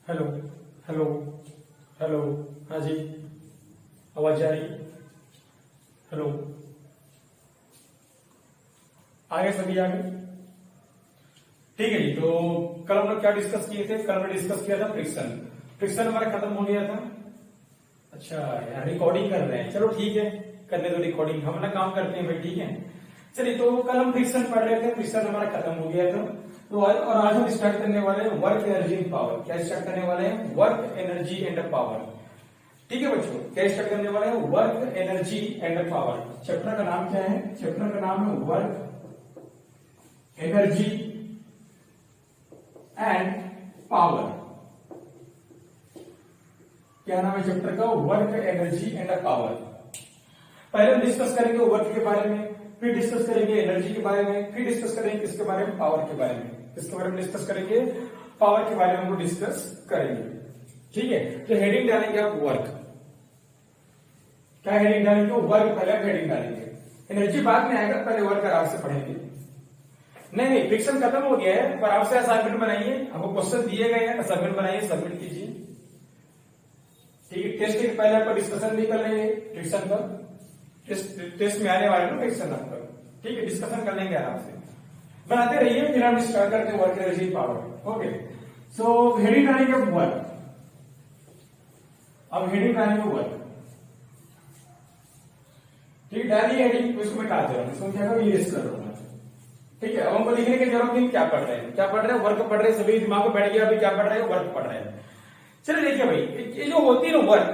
Hello hello hello. हाँ जी, आवाज आ रही? हेलो, आगे सभी आगे। ठीक है जी, तो कल हम लोग क्या डिस्कस किए थे? कल हमने डिस्कस किया था फ्रिक्शन। फ्रिक्शन हमारा खत्म हो गया था। अच्छा यार, रिकॉर्डिंग कर रहे हैं, चलो ठीक है, करने दो रिकॉर्डिंग, हम अपना काम करते हैं भाई, ठीक है। चलिए, तो कल हम फ्रिक्शन पढ़ रहे थे, फ्रिक्शन हमारा खत्म हो गया था। तो और आज हम स्टार्ट करने वाले हैं वर्क एनर्जी एंड पावर। क्या स्टार्ट करने वाले हैं? Work energy and power. ठीक है बच्चों, क्या स्टार्ट करने वाले हैं? Work energy and power. Chapter का नाम क्या है? चैप्टर का नाम है वर्क एनर्जी एंड पावर। क्या नाम है चैप्टर का? Work energy and power. पहले हम डिस्कस करेंगे वर्क के बारे में, फिर डिस्कस करेंगे एनर्जी के बारे में, फिर डिस्कस करेंगे किसके बारे में? पावर के बारे में। किसके बारे में डिस्कस करेंगे? पावर के बारे में हम लोग डिस्कस करेंगे। ठीक है, तो हेडिंग डालेंगे आप वर्क। क्या हेडिंग डालेंगे? वर्क पहले आप हेडिंग डालेंगे, एनर्जी बाद में आएगा, पहले वर्क आराम से पढ़ेंगे। नहीं, फ्रिक्शन खत्म हो गया है, पर आपसे असाइनमेंट बनाइए, आपको क्वेश्चन दिए गए हैं, असाइनमेंट बनाइए, सबमिट कीजिए। ठीक है, टेस्ट के पहले आपका डिस्कशन भी कर लेंगे फ्रिक्शन पर। टेस्ट में आने वाले ना फ्रिक्शन आपका, ठीक है, डिस्कशन कर लेंगे आराम से, बनाते रहिए, फिर हम स्टार्ट करते हैं work energy power. Okay, so heading डालेंगे वर्क। अब हेडिंग डालेंगे वर्क। ठीक, डालिए हेडिंग, इसको मैं काट दे रहा हूं, इसको क्या करूं, इरेज कर रहा हूं। ठीक है, अब हमको लिखने की जरूरत नहीं, क्या पढ़ रहे हैं, क्या पढ़ रहे हैं? वर्क पढ़ रहे हैं, सभी दिमाग में बैठ गया अभी क्या पढ़ रहे हैं? वर्क पढ़ रहे हैं। चलिए देखिए भाई, ये जो होती है ना वर्क,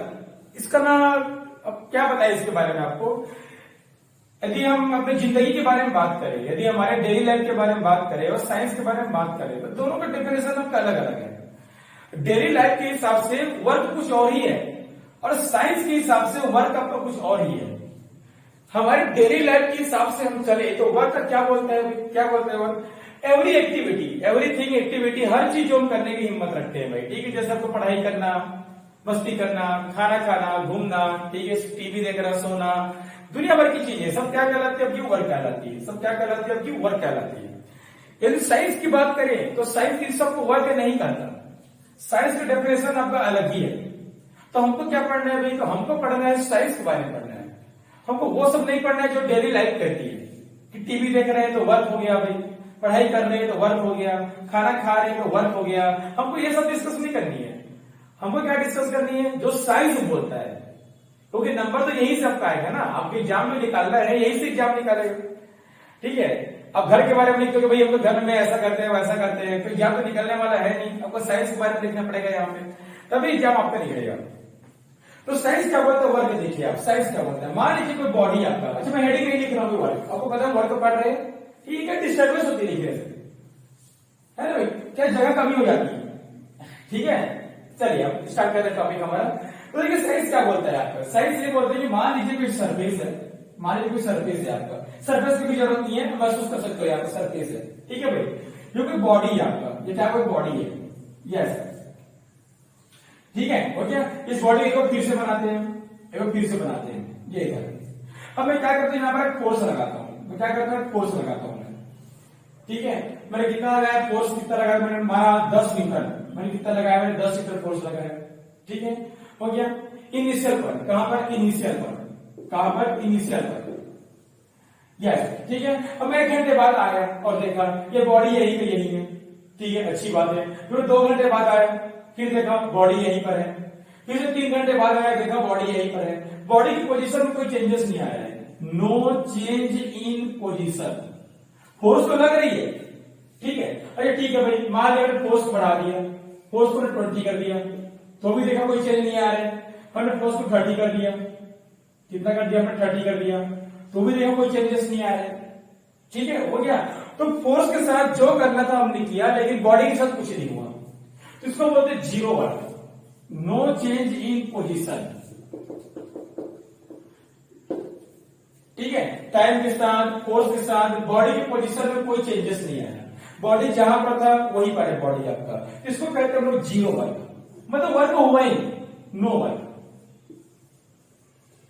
इसका ना अब क्या बताए इसके बारे में आपको। यदि हम अपनी जिंदगी के बारे में बात करें, यदि हमारे डेली लाइफ के बारे में बात करें और साइंस के बारे में बात करें, तो दोनों का डेफिनेशन आपका अलग अलग है। डेली लाइफ के हिसाब से वर्क कुछ और ही है, और साइंस के हिसाब से वर्क आपका कुछ और ही है। हमारे डेली लाइफ के हिसाब से हम चले तो वर्क का क्या बोलते हैं? क्या बोलते हैं work? Every activity, everything activity, हर चीज जो हम करने की हिम्मत रखते हैं भाई। ठीक है, जैसे आपको पढ़ाई करना, मस्ती करना, खाना खाना, घूमना, ठीक है, टीवी देखना, सोना, दुनिया भर की चीजें सब क्या कहलाती है? आपकी वर्क कहलाती है। सब क्या कहलाती है? आपकी वर्क कहलाती है। यदि साइंस की बात करें तो साइंस इन सबको वर्क नहीं करता, साइंस का डेफिनेशन आपका अलग ही है। तो हमको क्या पढ़ना है भाई? तो हमको पढ़ना है साइंस के बारे में पढ़ना है। हमको वो सब नहीं पढ़ना है जो डेली लाइफ करती है, कि टीवी देख रहे हैं तो वर्क हो गया भाई, पढ़ाई कर रहे हैं तो वर्क हो गया, खाना खा रहे हैं तो वर्क हो गया। हमको ये सब डिस्कस नहीं करनी है। हमको क्या डिस्कस करनी है? जो साइंस बोलता है, क्योंकि नंबर तो यही से आपका आएगा ना, आपके एग्जाम में निकालना है, यही से एग्जाम निकालेगा। ठीक है, अब घर के बारे में लिखते हो भाई हम तो घर में ऐसा करते हैं वैसा करते हैं, तो एग्जाम तो निकलने वाला है नहीं, आपको साइंस के बारे में लिखना पड़ेगा यहाँ पे, तभी एग्जाम आपका निकलेगा। तो साइंस क्या बोलता है? वर्क देखिए आप, साइंस क्या बोलता है? मान लीजिए कोई बॉडी आपका, अच्छा मैं हेडिंग नहीं लिख रहा हूँ वर्क, आपको पता है वर्क पढ़ रहे हैं, ठीक है, डिस्टर्बेंस होती है लिखने से, है ना भाई, क्या जगह कमी हो जाती है। ठीक है, चलिए अब स्टार्ट करते हैं टॉपिक हमारा। तो देखिए साइंस क्या बोलता है आपका? साइंस ये बोलते हैं कि मान लीजिए कोई सरफेस है, मान लीजिए कोई सरफेस है आपका, सरफेस की भी जरूरत नहीं है, महसूस कर सकते हो यहाँ पे सरफेस है। ठीक है भाई, जो कोई बॉडी है आपका, ये क्या कोई बॉडी है? यस, ठीक है, हो गया। इस बॉडी एक बार फिर से बनाते हैं, एक बार फिर से बनाते हैं, ये इधर। अब मैं क्या करता हूँ, यहाँ पर एक फोर्स लगाता हूँ, मैं क्या करता हूँ, फोर्स लगाता हूँ। ठीक है, मैंने कितना लगाया फोर्स? कितना लगाया मैंने? मारा 10 न्यूटन। मैंने कितना लगाया? मैंने 10 न्यूटन फोर्स लगाया। ठीक है, हो गया। इनिशियल पर, कहां पर? इनिशियल पर, कहां पर? इनिशियल पर। यस, ठीक है। अब मैं 1 घंटे बाद आया और देखा ये बॉडी यही पे यही है, ठीक है, अच्छी बात है। फिर 2 घंटे बाद आया, फिर देखा बॉडी यहीं पर है, फिर से 3 घंटे बाद आया, देखा बॉडी यहीं पर है। बॉडी की पोजीशन में कोई चेंजेस नहीं आया है, no change in position. Force तो लग रही है, ठीक है। अच्छा ठीक है भाई, मान लिया मैंने फोर्स बढ़ा दिया, फोर्स को 20 कर दिया, तो भी देखा कोई चेंज नहीं आ रहा है। मैंने फोर्स को 30 कर दिया, कितना कर दिया? मैंने 30 कर दिया, तो भी देखा कोई चेंजेस नहीं आ रहे। ठीक है, हो गया। तो फोर्स के साथ जो करना था हमने किया, लेकिन बॉडी के साथ कुछ नहीं हुआ, तो इसको बोलते हैं zero work, no change in position. ठीक है, टाइम के साथ, फोर्स के साथ, बॉडी की पोजीशन में कोई चेंजेस नहीं आया, बॉडी जहां पर था वहीं पर है बॉडी आपका। इसको कहते हैं हम लोग जीरो वर्क, मतलब वर्क हुआ ही, नो वर्क,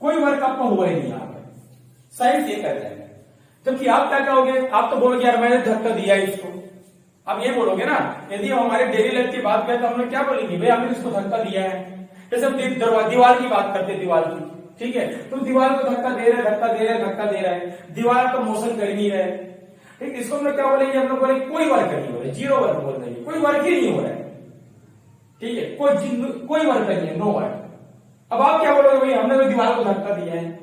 कोई वर्क आपका हुआ ही नहीं यहां पर। साइंस ये कहता है। जबकि आप क्या कहोगे? आप तो बोलोगे यार मैंने धक्का दिया इसको, आप ये बोलोगे ना, यदि हम हमारे डेली लाइफ की बात करें तो हम लोग क्या बोलेंगे, भाई हमने इसको धक्का दिया है। जैसे हम दीवार की बात करते हैं, दीवार की, ठीक है, तो दीवार को धक्का दे रहे, धक्का दे रहे, धक्का दे रहा है, दीवार का मोशन कर नहीं रहा है, ठीक, इसको हम लोग क्या बोलेंगे, हम लोग बोलेंगे कोई वर्क नहीं हो रहा है, जीरो वर्क बोल रहे हैं, कोई वर्क ही नहीं हो रहा है, ठीक है, कोई वर्क नहीं है, नो वर्क। अब आप क्या बोलोगे, भाई हमने तो दीवार को धक्का दिया है।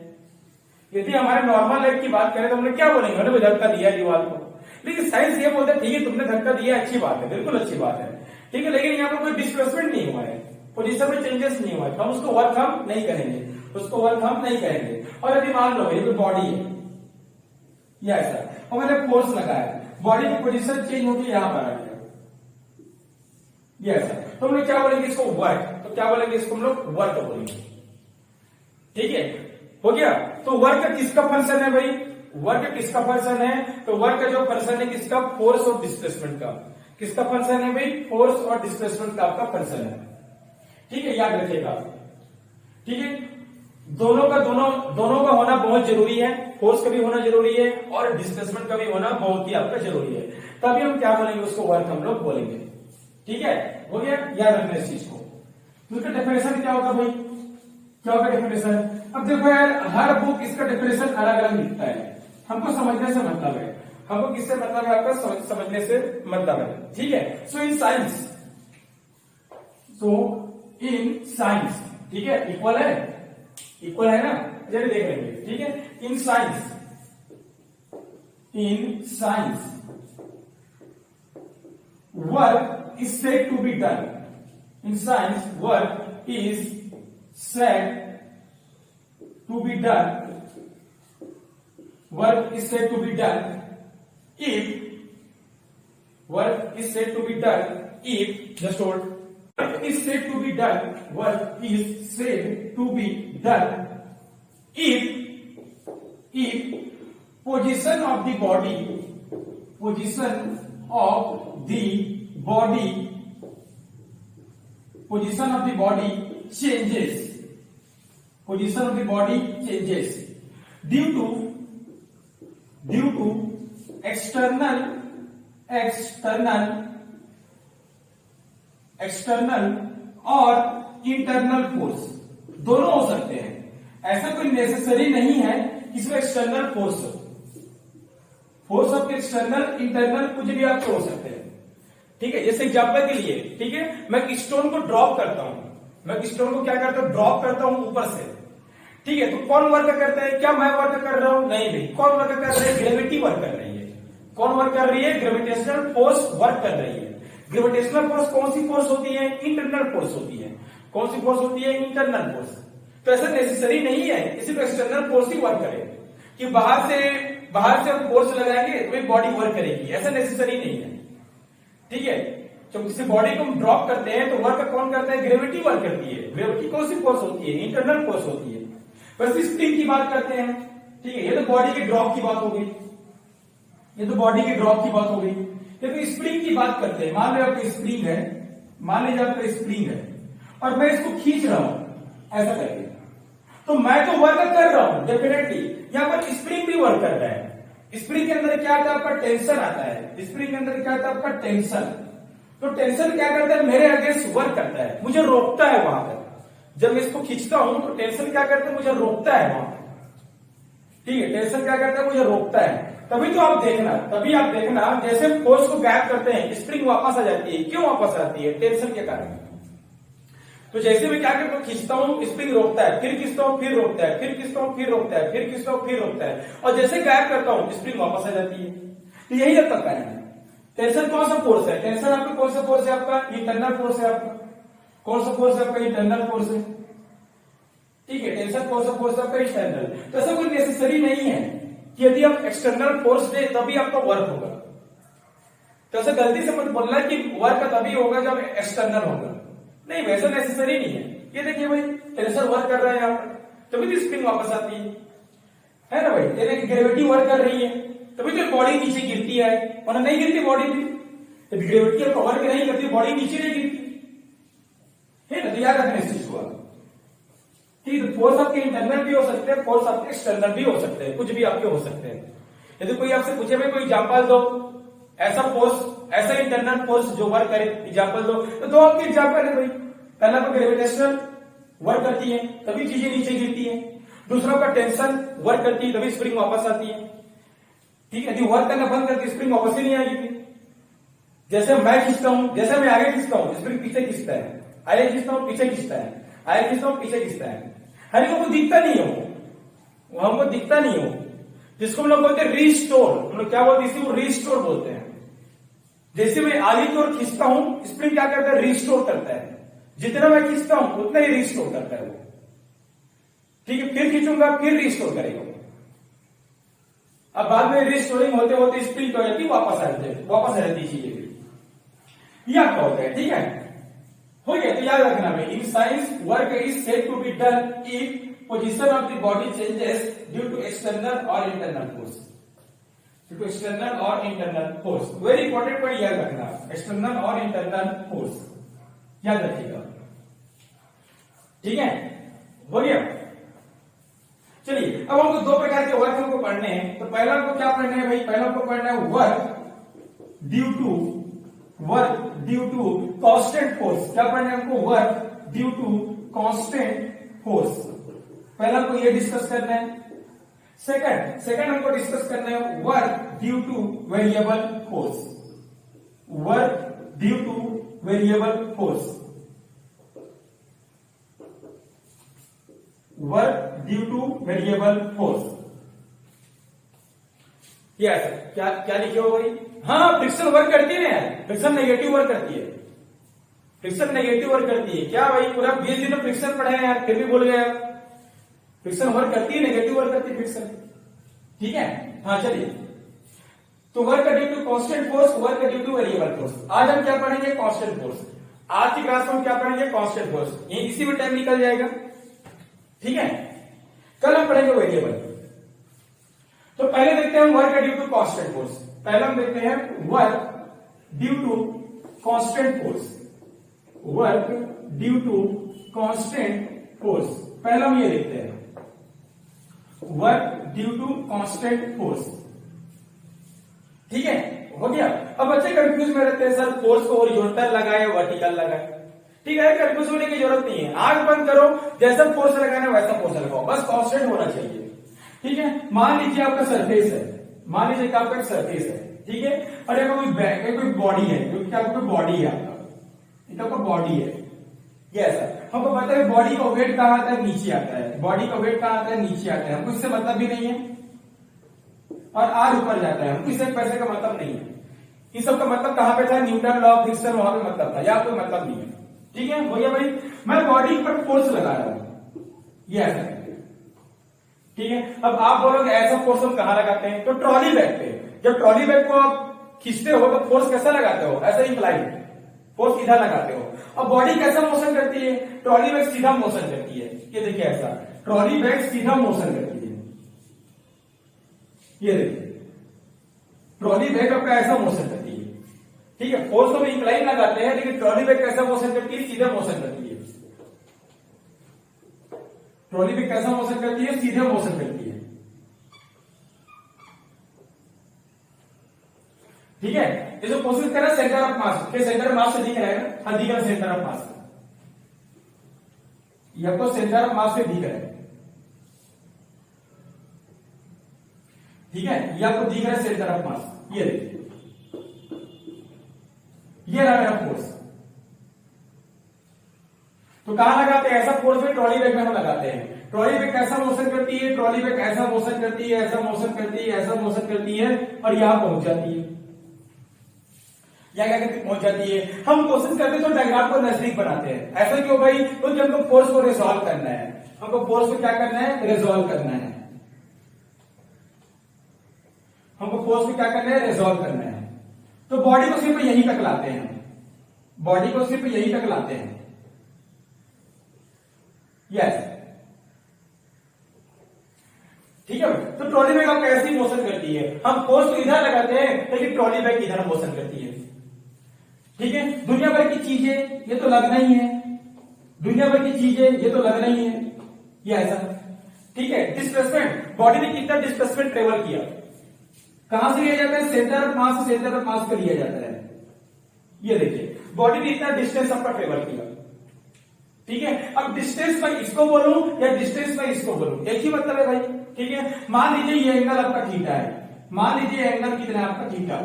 यदि हमारे नॉर्मल लाइफ की बात करें तो हम लोग क्या बोलेंगे, हमने धक्का दिया है दीवार को। लेकिन साइंस ये बोलता है ठीक है तुमने धक्का दिया, अच्छी बात है, बिल्कुल अच्छी बात है, ठीक है, लेकिन यहाँ पर कोई डिस्प्लेसमेंट नहीं हुआ है, पोजीशन में चेंजेस नहीं हुआ है, हम उसको वर्क हम नहीं करेंगे, उसको वर्क हम नहीं करेंगे। और यदि मान लो ये कोई बॉडी है या ऐसा, और मैंने फोर्स लगाया, बॉडी की पोजीशन चेंज होगी, यहां पर आ गया, ये ऐसा, तो हम लोग क्या बोलेंगे इसको, वर्क। तो क्या बोलेंगे इसको, हम लोग वर्क बोलेंगे, ठीक है, हो गया। तो वर्क किसका फंक्शन है भाई, वर्क किसका फंक्शन है, तो वर्क का जो फंक्शन है किसका, फोर्स और डिस्प्लेसमेंट का। किसका फंक्शन है भाई, फोर्स और डिस्प्लेसमेंट का आपका फंक्शन है, ठीक है, याद रखिएगा, ठीक है। दोनों का होना बहुत जरूरी है, फोर्स का भी होना जरूरी है और डिस्प्लेसमेंट का भी होना बहुत ही आपका जरूरी है, तभी हम क्या बोलेंगे, उसको वर्क हम लोग बोलेंगे, ठीक है, हो गया, याद रखना इस चीज को। तो इसका डेफिनेशन क्या होगा भाई, क्या होगा डेफिनेशन। अब देखो यार, हर बुक इसका डेफिनेशन अलग अलग लिखता है, हमको समझने से मतलब है, हमको किससे मतलब है, आपका समझने से मतलब है, ठीक है। सो इन साइंस, ठीक है, इक्वल है ना, जरा देख लेंगे, ठीक है। In science work is said to be done, in science work is said to be done, work is said to be done if, work is said to be done if, just hold, work is said to be done, work is said to be done if position of the body changes, position of the body changes due to external और internal force, दोनों हो सकते हैं, ऐसा कोई necessary नहीं है इसमें external force of external internal कुछ भी आपके हो सकते हैं, ठीक है। जैसे एग्जांपल के लिए, ठीक है, मैं स्टोन को ड्रॉप करता हूं, मैं स्टोन को क्या करता हूं, ड्रॉप करता हूं ऊपर से, ठीक है, तो कौन वर्क करता है, क्या मैं वर्क कर रहा हूं, नहीं भाई, कौन वर्क कर रहा है, ग्रेविटी वर्क कर रही है, कौन वर्क कर रही है, ग्रेविटेशनल फोर्स वर्क कर रही है। ग्रेविटेशनल फोर्स कौन सी फोर्स होती है, इंटरनल फोर्स होती है, कौन सी फोर्स होती है, इंटरनल फोर्स। तो ऐसा नेसेसरी नहीं है सिर्फ एक्सटर्नल फोर्स ही वर्क करे, कि बाहर से हम फोर्स लगाएंगे तो बॉडी वर्क करेगी, ऐसा नेसेसरी नहीं है, ठीक है। जब किसी बॉडी को हम ड्रॉप करते हैं तो वर्क कौन करता है, ग्रेविटी वर्क करती है। ग्रेविटी कौन सी फोर्स होती है, इंटरनल फोर्स होती है। बस स्प्रिंग की बात करते हैं, ठीक है, ये तो बॉडी के ड्रॉप की बात हो गई, ये तो स्प्रिंग की बात करते हैं। मान लो आपका स्प्रिंग है, और मैं इसको खींच रहा हूं ऐसा करके, तो मैं तो वर्क कर रहा हूं डेफिनेटली, यहां पर स्प्रिंग भी वर्क कर रहा है। स्प्रिंग के अंदर क्या आता है, आपका टेंशन आता है, स्प्रिंग के अंदर क्या आता है, आपका टेंशन। तो टेंशन क्या करता है, मेरे अगेंस्ट वर्क करता है, मुझे रोकता है वहां पर। जब मैं इसको खींचता हूं तो टेंशन क्या करता है, मुझे रोकता है वहां पर, ठीक है, टेंशन क्या करता है, मुझे रोकता है। तभी आप देखना जैसे फोर्स को गैप करते हैं, स्प्रिंग वापस आ जाती है। क्यों वापस आती है, टेंशन के कारण। तो जैसे मैं क्या करता हूं, खींचता हूं, स्प्रिंग रोकता है, फिर खींचता हूं, फिर रोकता है, फिर खींचता हूं, फिर रोकता है, फिर खींचता हूं, फिर रोकता है, और जैसे गैप करता हूं स्प्रिंग वापस आ जाती है। तो यही जब तक कारण है। टेंशन कौन सा फोर्स है, टेंशन आपका कौन सा फोर्स है, आपका इंटरनल फोर्स है। आपका कौन सा फोर्स है, आपका इंटरनल फोर्स है, ठीक है। टेंशन कौन सा फोर्स है, आपका इंटरनल। तो ऐसा कोई नेसेसरी नहीं है कि यदि आप एक्सटर्नल फोर्स दे तभी आपका वर्क होगा। तो ऐसा गलती से मत बोलना कि वर्क तभी होगा जब एक्सटर्नल होगा, नहीं, वैसा नेसेसरी नहीं है। ये देखिए भाई, टेंशन वर्क कर रहा है यहाँ पर, तभी तो स्प्रिंग वापस आती है ना भाई। ये ग्रेविटी वर्क कर रही है तभी तो बॉडी नीचे गिरती है, वरना नहीं गिरती बॉडी भी। यदि ग्रेविटी आपका वर्क नहीं करती, बॉडी नीचे नहीं गिरती है ना। तो याद रखना इस चीज को, ठीक है। फोर्स आपके इंटरनल भी हो सकते हैं, फोर्स आपके एक्सटर्नल भी हो सकते हैं, कुछ भी आपके हो सकते हैं। यदि कोई आपसे पूछे भाई कोई एग्जांपल दो, ऐसा फोर्स, ऐसा इंटरनल फोर्स जो वर्क करे। एग्जांपल दो आपके एग्जांपल है भाई। पहला तो ग्रेविटेशनल वर्क करती है तभी चीजें नीचे गिरती है। दूसरा का टेंशन वर्क करती है तभी स्प्रिंग वापस आती है। ठीक है, यदि वर्क करना बंद करके स्प्रिंग वापस ही नहीं आएगी। जैसे मैं खींचता हूं, जैसे मैं आगे खींचता हूं स्प्रिंग पीछे खींचता है, आगे खींचता हूं पीछे खींचता है, आगे खींचता हूं पीछे खींचता है। हर को दिखता नहीं हो, हमको दिखता नहीं हो, जिसको हम लोग बोलते हैं रीस्टोर। हम लोग क्या बोलते हैं, इसी को रीस्टोर बोलते हैं। जैसे मैं आगे की ओर खींचता हूं स्प्रिंग क्या करता है, रीस्टोर करता है। जितना मैं खींचता हूं उतना ही रीस्टोर करता है वो। ठीक है, फिर खींचूंगा फिर रीस्टोर करेगा। अब बाद में रीस्टोरिंग होते होते स्प्रिंग क्या हो जाती है, वापस आ जाती चीजें। यह क्या होता है, ठीक है, हो गया। तो याद रखना भाई, in science work is said to be done if position of the body changes due to external और internal force. Due to external और internal force, very important point याद रखना, एक्सटर्नल और इंटरनल फोर्स याद रखिएगा। ठीक है, हो गया। चलिए अब हमको दो प्रकार के वर्क हमको पढ़ने हैं। तो पहला हमको क्या पढ़ना है भाई, पहला हमको पढ़ना है work due to constant force. क्या पढ़ना है हमको, work due to constant force. पहला हमको ये डिस्कस करना है। सेकंड हमको डिस्कस करना है work due to variable force. Work due to variable force, work due to variable force. Yes, क्या लिखे हो भाई, हाँ फ्रिक्शन वर्क करती है ना, फ्रिक्शन नेगेटिव वर्क करती है, फ्रिक्शन नेगेटिव वर्क करती है। क्या भाई पूरा 20 दिन फ्रिक्शन पढ़े हैं यार, फिर भी भूल गए आप। फ्रिक्शन वर्क करती है, नेगेटिव वर्क करती है फ्रिक्शन। ठीक है, हाँ चलिए। तो work due to constant force, work due to variable force. आज हम क्या पढ़ेंगे, कांस्टेंट फोर्स। आज की क्लास में हम क्या पढ़ेंगे, कांस्टेंट फोर्स। ये इसी में टाइम निकल जाएगा। ठीक है, कल हम पढ़ेंगे वेरिएबल। तो पहले देखते हैं work due to constant force. पहले हम देखते हैं work due to constant force, work due to constant force. पहला हम ये देखते हैं work due to constant force. ठीक है, हो गया। अब बच्चे कंफ्यूज में रहते हैं, सर फोर्स को हॉरिजॉन्टल लगाए वर्टिकल लगाए। ठीक है, कंफ्यूज होने की जरूरत नहीं है। आंख बंद करो, जैसा फोर्स लगाना वैसा फोर्स लगाओ, बस कांस्टेंट होना चाहिए। ठीक है, मान लीजिए आपका सरफेस है, मान लीजिए कि आपका सरफेस है, ठीक है, और यहाँ कोई बॉडी है, क्योंकि आपका कोई बॉडी है, आपका बॉडी है। यस, हमको पता है बॉडी का वेट कहां आता है, नीचे आता है। बॉडी का वेट कहां आता है, नीचे आता है। हमको इससे मतलब भी नहीं है, और आर ऊपर जाता है, हमको इससे पैसे का मतलब नहीं है। इस सब का मतलब कहां पे था, न्यूटन लॉ ऑफ फ्रिक्शन, वहां पे मतलब था, या कोई मतलब नहीं है। ठीक है, भैया भाई मैं बॉडी पर फोर्स लगा रहा हूं, ये ऐसा है। ठीक है, अब आप बोलोगे ऐसा फोर्स हम कहां लगाते हैं, तो ट्रॉली बैग पे। जब ट्रॉली बैग को आप खींचते हो तो फोर्स कैसा लगाते हो, ऐसा इंक्लाइन फोर्स सीधा लगाते हो। अब बॉडी कैसा मोशन करती है, ट्रॉली बैग सीधा मोशन करती है। ये देखिए ऐसा, ट्रॉली बैग सीधा मोशन करती है। ये देखिए ट्रॉली बैग आपका ऐसा मोशन करती है। ठीक है, फोर्स तो इंक्लाइन लगाते हैं, लेकिन ट्रॉली बैग कैसा मोशन करती है, सीधा मोशन करती है। ट्रॉली बैग कैसा मोशन करती है, सीधे मोशन करती है। ठीक है, ये जो कोशिश कर रहा है सेंटर ऑफ मास, के सेंटर ऑफ मास से दिख रहा है ना, हाँ दिख रहा है सेंटर ऑफ मास, ये आपको सेंटर ऑफ मास से दिख रहा है। ठीक है, ये आपको दिख रहा है सेंटर ऑफ मास। ये देखिए, ये रहा मेरा फोर्स। तो कहां लगाते हैं, ऐसा फोर्स में ट्रॉली बैग में हम लगाते हैं। ट्रॉली बैग कैसा मोशन करती है, ट्रॉली बैग ऐसा मोशन करती है, ऐसा मोशन करती है, ऐसा मोशन करती है, और यहां पहुंच जाती है। क्या करती पहुंच जाती है। हम कोशिश करते तो डायग्राम को नजदीक बनाते हैं। ऐसा क्यों भाई, क्योंकि हमको फोर्स को रिजॉल्व करना है। हमको फोर्स को क्या करना है, रिजॉल्व करना है। हमको फोर्स को क्या करना है, रिजॉल्व करना है। तो बॉडी को सिर्फ यहीं तक लाते हैं, बॉडी को सिर्फ यहीं तक लाते हैं। यस, ठीक है। तो ट्रॉली बैग आपका ऐसी मोशन करती है। हम फोर्स को इधर लगाते हैं, लेकिन ट्रॉली बैग इधर मोशन करती है। ठीक है, दुनिया भर की चीजें ये तो लगना ही है, दुनिया भर की चीजें ये तो लगना ही है, ये ऐसा। ठीक है, डिस्प्लेसमेंट, बॉडी ने कितना डिस्प्लेसमेंट ट्रेवल किया, कहां से लिया जाता है? सेंटर ऑफ मास से सेंटर ऑफ मास पे लिया जाता है। ये देखिए बॉडी ने इतना डिस्टेंस आपका ट्रेवल किया, ठीक है। अब डिस्टेंस में इसको बोलूं या डिस्टेंस में इसको बोलूं, एक ही मतलब है भाई, ठीक है। मान लीजिए ये एंगल आपका थीटा है, मान लीजिए एंगल कितना है आपका थीटा।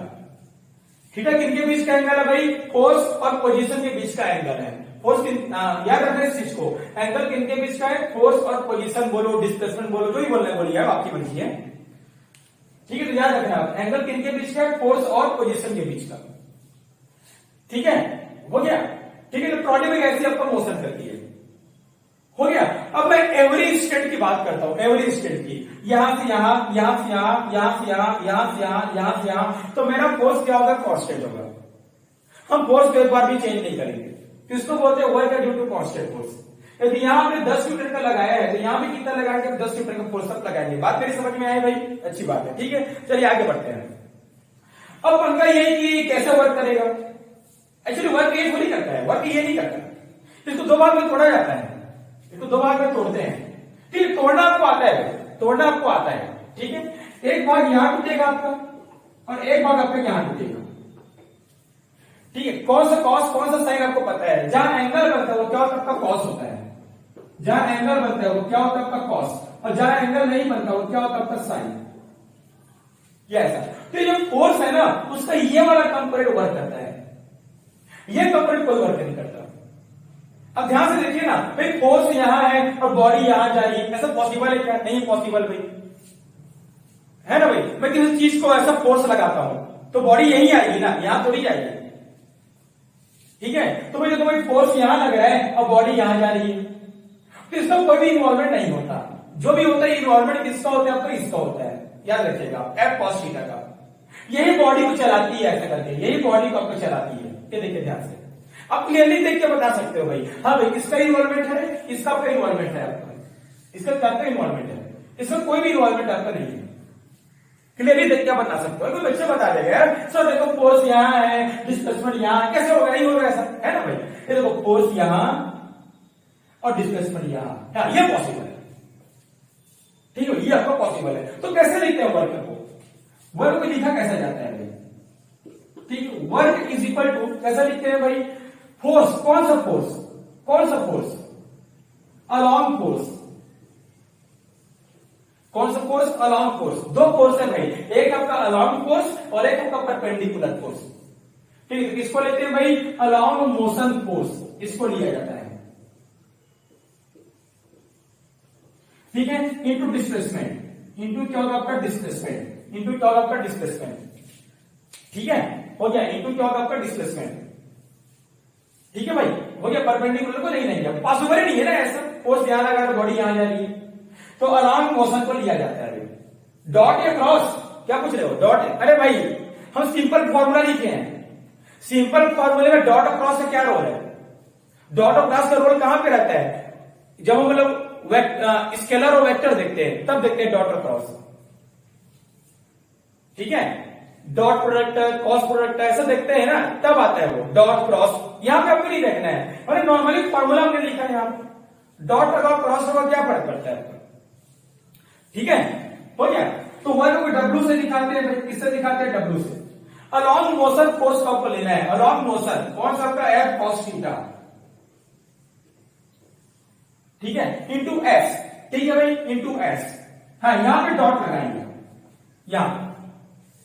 थीटा किनके बीच का एंगल है भाई? फोर्स और पोजीशन के बीच का एंगल है। फोर्स याद रखना इस चीज को, एंगल किनके बीच का है? फोर्स और पोजीशन बोलो, डिस्प्लेसमेंट बोलो, जो ही बोलना है बोलिए, आपकी मर्जी है, ठीक है। तो याद रखना आप, एंगल किनके बीच का है? फोर्स और पोजीशन के बीच का, ठीक है। हो गया, ठीक है। तो ट्रॉली में ऐसे आपको मोशन करती है, हो गया। अब मैं एवरी इंस्टेंट की बात करता हूं, एवरी इंस्टेंट की, यहां से यहां, यहां से यहां, यहां से यहां, यहां से यहां, यहां से यहां, तो मेरा फोर्स क्या होगा? कांस्टेंट होगा। हम फोर्स को एक बार भी चेंज नहीं करेंगे, किसको बोलते हैं? Work due to constant force. यदि यहां पे 10 न्यूटन का लगाया है तो यहां भी कितना लगाएंगे? 10 न्यूटन का फोर्स अब लगाएंगे। बात मेरी समझ में आई भाई? अच्छी बात है, ठीक है। चलिए आगे बढ़ते हैं। अब पंगा ये है कि कैसे वर्क करेगा? एक्चुअली वर्क ये थोड़ी करता है, वर्क ये नहीं करता, इसको दो भाग में तोड़ा जाता है, इसको दो भाग में तोड़ते हैं, ठीक है। तोड़ना आपको आता है, तोड़ना आपको आता है, ठीक है। एक भाग यहां टूटेगा आपका और एक भाग आपका यहां टूटेगा, ठीक है। कौन सा कॉस, कौन सा साइन आपको पता है? जहां एंगल बनता है वो क्या होता है? आपका कॉस होता है। जहां एंगल बनता है वो क्या होता है? आपका कॉस। और जहां एंगल नहीं बनता वो क्या होता है? आपका साइन। ये ऐसा, तो ये जो फोर्स है ना, उसका ये वाला कंपोनेंट वर्क करता है, ये कंपोनेंट कोई वर्क नहीं करता। अब ध्यान से देखिए ना भाई, फोर्स यहां है और बॉडी यहां जा रही है, ऐसा पॉसिबल है क्या? नहीं पॉसिबल भाई, है ना भाई। मैं किसी चीज को ऐसा फोर्स लगाता हूं तो बॉडी यहीं आएगी ना, यहां थोड़ी जाएगी, ठीक है। तो भाई देखो भाई, फोर्स यहां लग रहा है और बॉडी यहां जा रही है, तो इसका कोई भी इन्वॉल्वमेंट नहीं होता। जो भी होता है इन्वॉल्वमेंट किसका होता है? आपका इसका होता है, याद रखिएगा, एफ कॉस थीटा का। यही बॉडी को चलाती है, ऐसा करके यही बॉडी को आपको चलाती है। ये देखिए ध्यान से, आप क्लियरली देख के बता सकते हो भाई, हाँ भाई इसका इन्वॉल्वमेंट है, इसका आपका इन्वॉल्वमेंट है, आपका इसका आपका इन्वॉल्वमेंट है, इसका कोई भी इन्वॉल्वमेंट आपका नहीं है। क्लियरली देख के बता सकते हो। कोई बच्चे बता देगा यार सर देखो फोर्स यहां है, डिस्प्लेसमेंट यहां, कैसे होगा? नहीं होगा ऐसा, है ना भाई। ये देखो फोर्स यहां और डिस्प्लेसमेंट यहां, हाँ ये पॉसिबल है, ठीक है, ये आपका पॉसिबल है। तो कैसे लिखते हैं वर्क को? वर्क को लिखा कैसा जाता है भाई? ठीक है, वर्क इज इक्वल टू, कैसा लिखते हैं भाई? फोर्स, कौन सा फोर्स? कौन सा फोर्स? Along force. कौन सा फोर्स? Along force. दो फोर्स है भाई, एक आपका अलॉन्ग फोर्स और एक आपका परपेंडिकुलर फोर्स, ठीक है। किसको लेते हैं भाई? अलॉन्ग मोशन फोर्स, इसको लिया जाता है, ठीक है। इंटू डिस्प्लेसमेंट, इंटू क्या होगा आपका? डिस्प्लेसमेंट, इंटू क्या होगा आपका? डिस्प्लेसमेंट, ठीक है, हो गया। इंटू क्या होगा आपका? डिस्प्लेसमेंट, ठीक है भाई, हो गया। परपेंडिकुलर को नहीं नहीं पॉसिबल ही नहीं है ना, ऐसा फोर्स यहां लगा तो बॉडी यहां जा रही है, तो अलॉन्ग मोशन को लिया जाता है। डॉट या क्रॉस, क्या पूछ रहे हो? डॉट है, अरे भाई हम सिंपल फॉर्मूला लिखे हैं, सिंपल फॉर्मूले में डॉट और क्रॉस का क्या रोल है? डॉट और क्रॉस का रोल कहां पे रहता है? जब हम मतलब स्केलर और वेक्टर देखते हैं तब देखते हैं डॉट और क्रॉस, ठीक है। डॉट प्रोडक्ट, क्रॉस प्रोडक्ट ऐसा देखते हैं ना, तब आता है वो डॉट क्रॉस। यहां पे आपको नहीं देखना है, और नॉर्मली फॉर्मूला हमने लिखा है, यहां डॉट होगा क्रॉस होगा, क्या फर्क पड़ता है, ठीक है, हो गया। तो वर्क को डब्ल्यू से दिखाते हैं, किससे दिखाते हैं? डब्ल्यू से। अलॉन्ग मोशन फोर्स का आपको लेना है, अलॉन्ग मोशन कौन सा आपका? एफ कॉस थीटा, ठीक है, इंटू एस, ठीक है भाई, इंटू एस। हाँ यहां पे डॉट लगाएंगे, यहां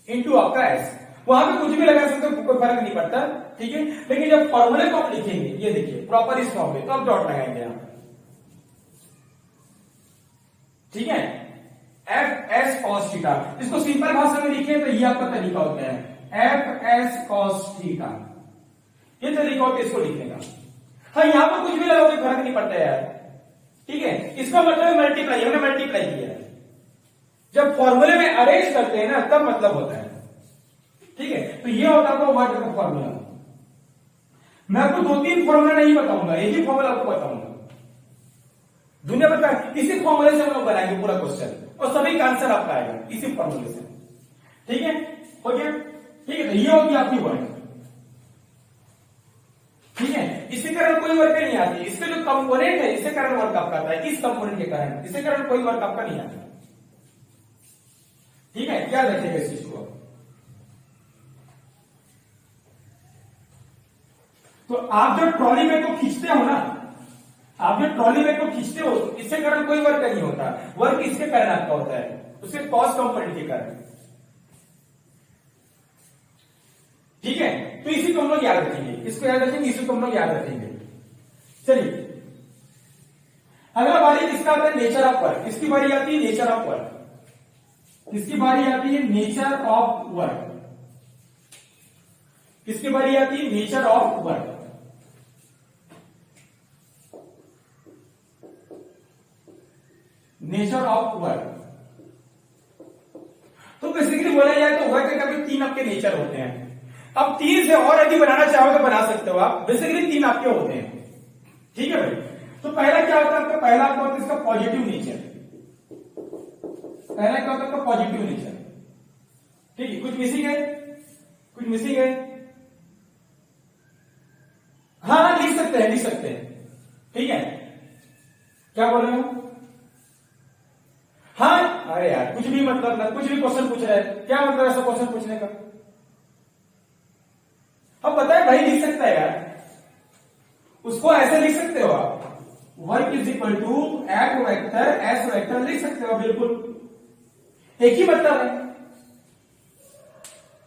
इंटू आपका एस, वहां पे कुछ भी लगा सकते हो, कोई फर्क नहीं पड़ता, ठीक है। लेकिन जब फॉर्मूले को आप लिखेंगे, ये देखिए प्रॉपर इस फॉर्म में, तो आप डॉट लगाएंगे यहां, ठीक है। एफ एस कॉस थीटा, इसको सिंपल भाषा में लिखे तो ये आपका तरीका होता है, एफ एस कॉस थीटा, ये तरीका होता है इसको लिखने का। हाँ यहां पर कुछ भी लगाओ कोई फर्क नहीं पड़ता यार, ठीक है। इसका मतलब मल्टीप्लाई, हमने मल्टीप्लाई किया है, जब फॉर्मूले में अरेंज करते हैं ना तब मतलब होता है, ठीक है। तो ये होता है वर्क का फॉर्मूला। मैं आपको दो तीन फॉर्मूला नहीं बताऊंगा, एक ही फॉर्मूला आपको बताऊंगा, दुनिया भर का इसी फॉर्मूले से हम लोग बनाएंगे पूरा क्वेश्चन, और सभी का आंसर आपका आएगा इसी फॉर्मूले से, ठीक है, हो गया, ठीक है। तो ये होगी आपकी वर्क, ठीक है। इसी कारण कोई वर्क नहीं आती, इसके जो कंपोनेंट है इससे कारण वर्क आपका आता है, इस कंपोनेंट के कारण, इससे कारण कोई वर्क आपका नहीं आता, ठीक है, याद रखिएगा इस चीज को। तो आप जब ट्रॉली बैग को खींचते हो ना, आप जब ट्रॉली बैग को खींचते हो, इससे कारण कोई वर्क नहीं होता, वर्क इसके कारण आपका होता है, उसके कॉस्ट कंपोनेंट के कारण। ठीक है, तो इसी को हम लोग याद रखेंगे, इसको याद रखेंगे, इसी को हम लोग याद रखेंगे। चलिए अगला बारी किसका आता है, नेचर ऑफ वर्क। इसकी बारी आती है नेचर ऑफ वर्क। इसकी बारी आती है नेचर ऑफ वर्क। किसकी बारी आती है, nature of work. Nature of work. तो बेसिकली बोला जाए तो वर्क के तीन आपके नेचर होते हैं। अब तीन से और यदि बनाना चाहो तो बना सकते हो आप, बेसिकली तीन आपके होते हैं। ठीक है भाई, तो पहला क्या होता है आपका, पहला आपका होता है इसका पॉजिटिव नेचर। पहला क्या होता है आपका पॉजिटिव नेचर। ठीक है, कुछ मिसिंग है, कुछ मिसिंग है। हाँ लिख सकते हैं, लिख सकते हैं। ठीक है, क्या बोल रहे हो? हाँ, अरे यार कुछ भी मतलब ना, कुछ भी क्वेश्चन पूछ रहे हैं, क्या मतलब ऐसा क्वेश्चन पूछने का? अब बताए भाई, लिख सकता है यार, उसको ऐसे लिख सकते हो आप, work is equal to at vector S vector लिख सकते हो, बिल्कुल एक ही मतलब है।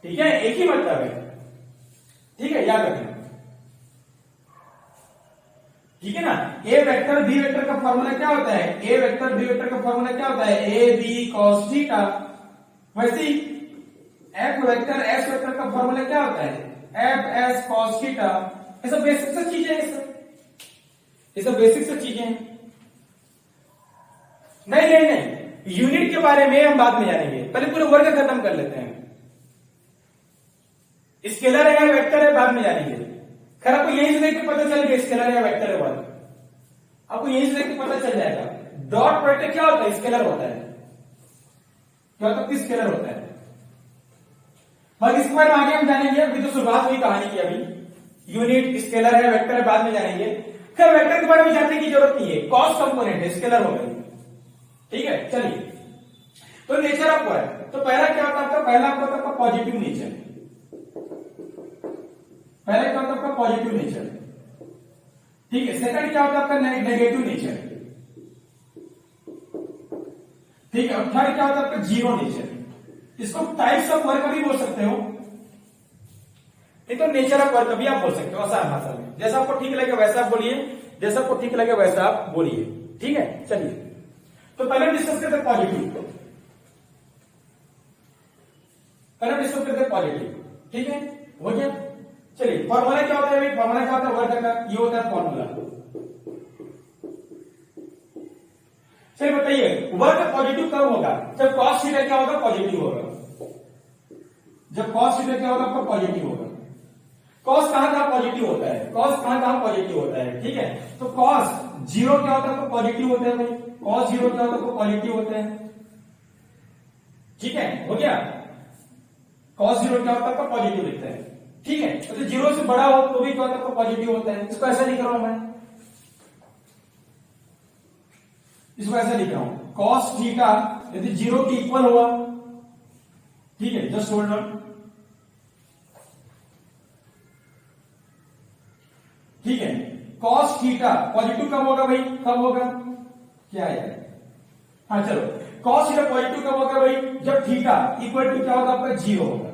ठीक है, एक ही मतलब है। ठीक है, याद रखना। ठीक है ना, ए वेक्टर बी वेक्टर का फॉर्मूला क्या होता है, ए वेक्टर बी वेक्टर का फॉर्मूला क्या होता है, ए बी कॉस थीटा। वैसे ही एफ वेक्टर एस वेक्टर का फॉर्मूला क्या होता है, एफ एस कॉस थीटा। ये सब बेसिक सा चीजें हैं, ये सब बेसिक सा चीजें हैं। नहीं नहीं नहीं, यूनिट के बारे में हम बाद में जानेंगे, पहले पूरे वर्ग खत्म कर लेते हैं। स्केलर है या वेक्टर है बाद में जानेंगे। खैर आपको यहीं से देख के पता चल गया स्केलर है या वेक्टर है वर्ग, आपको यहीं से देख के पता चल जाएगा। डॉट प्रोडक्ट क्या होता है, स्केलर होता है। क्या होता है, स्केलर होता है। बाकी इसके बारे में आगे हम जानेंगे, अभी तो शुरुआत हुई कहानी की। अभी यूनिट स्केलर है वेक्टर है बाद में जानेंगे। खैर वेक्टर के बारे में जानने की जरूरत नहीं है, कॉस्ट कंपोनेंट है, स्केलर हो गई। ठीक है, चलिए तो नेचर ऑफ वर्क। तो पहला क्या होता है आपका, पहला आपका होता है पॉजिटिव नेचर। पहला क्या होता है आपका पॉजिटिव नेचर। ठीक है, सेकंड क्या होता है आपका नेगेटिव नेचर। ठीक है, और थर्ड क्या होता है आपका जीरो नेचर। इसको टाइप्स ऑफ वर्क भी बोल सकते हो, ये तो नेचर ऑफ वर्क भी आप बोल सकते हो आसान भाषा में। जैसा आपको ठीक लगे वैसा आप बोलिए, जैसा आपको ठीक लगे वैसा आप बोलिए। ठीक है, चलिए तो पहले डिस्कस करते हैं पॉजिटिव। पहले डिस्कस करते हैं पॉजिटिव। ठीक है, हो गया। चलिए फॉर्मूला क्या होता है, फॉर्मूला क्या होता है वर्क का, ये होता है फॉर्मूला। चलिए बताइए वर्क पॉजिटिव कब होगा, जब कॉस थीटा क्या होगा, पॉजिटिव होगा। जब कॉस थीटा क्या होगा आपका, पॉजिटिव होगा। कॉस कहां कहां पॉजिटिव होता है, कॉस कहां कहां पॉजिटिव होता है। ठीक है, तो कॉस जीरो क्या होता है आपका, पॉजिटिव होता है भाई। कॉस जीरो क्या होता है आपका, पॉजिटिव होता है। ठीक है, हो गया। कॉस जीरो क्या होता है आपका, पॉजिटिव लिखता है। ठीक है, तो जीरो से बड़ा हो तो भी क्या होता है आपका, पॉजिटिव होता है। इसको ऐसा लिख रहा हूं मैं, इसको ऐसा लिख रहा हूं, कॉस थीटा यदि जीरो के इक्वल हुआ। ठीक है, जस्ट होल्ड ऑन। ठीक है, कॉस थीटा पॉजिटिव कब होगा भाई, कब होगा, क्या है, हाँ चलो, कॉस थीटा पॉजिटिव कब होगा भाई, जब थीटा इक्वल टू क्या होगा आपका, जीरो होगा।